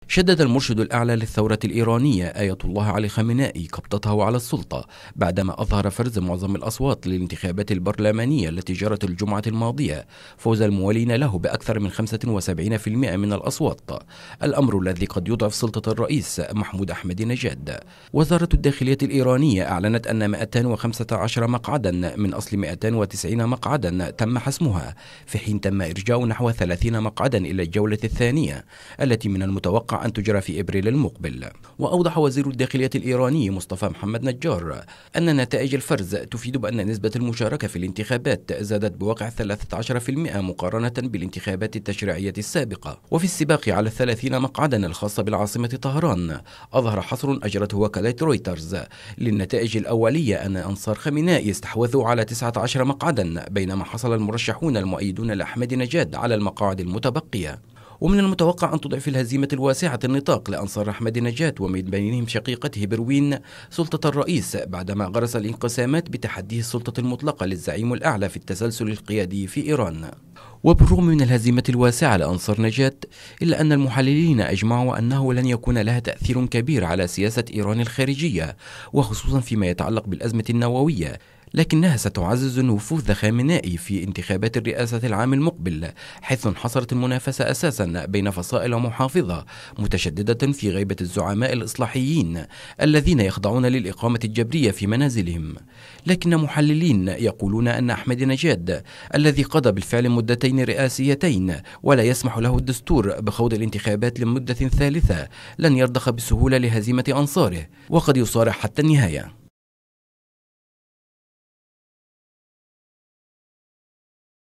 شدد المرشد الأعلى للثورة الإيرانية آية الله علي خامنائي قبضته على السلطة بعدما أظهر فرز معظم الأصوات للانتخابات البرلمانية التي جرت الجمعة الماضية فوز الموالين له بأكثر من 75% من الأصوات، الأمر الذي قد يضعف سلطة الرئيس محمود أحمد نجاد. وزارة الداخلية الإيرانية أعلنت أن 215 مقعدا من أصل 290 مقعدا تم حسمها، في حين تم إرجاء نحو 30 مقعدا إلى الجولة الثانية التي من المتوقع أن تجرى في إبريل المقبل. وأوضح وزير الداخلية الإيراني مصطفى محمد نجار أن نتائج الفرز تفيد بأن نسبة المشاركة في الانتخابات زادت بواقع 13% مقارنة بالانتخابات التشريعية السابقة. وفي السباق على 30 مقعدا الخاصة بالعاصمة طهران، أظهر حصر أجرته وكالة رويترز للنتائج الأولية أن أنصار خامنائي استحوذوا على 19 مقعدا، بينما حصل المرشحون المؤيدون لأحمد نجاد على المقاعد المتبقية. ومن المتوقع أن تضعف الهزيمة الواسعة النطاق لأنصار أحمد نجاد ومن بينهم شقيقته بروين سلطة الرئيس، بعدما غرس الانقسامات بتحديه السلطة المطلقة للزعيم الأعلى في التسلسل القيادي في إيران. وبالرغم من الهزيمة الواسعة لأنصار نجاد، إلا أن المحللين أجمعوا أنه لن يكون لها تأثير كبير على سياسة إيران الخارجية، وخصوصا فيما يتعلق بالأزمة النووية، لكنها ستعزز نفوذ خامنائي في انتخابات الرئاسة العام المقبل، حيث انحصرت المنافسة أساسا بين فصائل محافظة متشددة في غيبة الزعماء الإصلاحيين الذين يخضعون للإقامة الجبرية في منازلهم. لكن محللين يقولون أن أحمد نجاد الذي قضى بالفعل مدتين رئاسيتين ولا يسمح له الدستور بخوض الانتخابات لمدة ثالثة لن يرضخ بسهولة لهزيمة أنصاره، وقد يصارع حتى النهاية.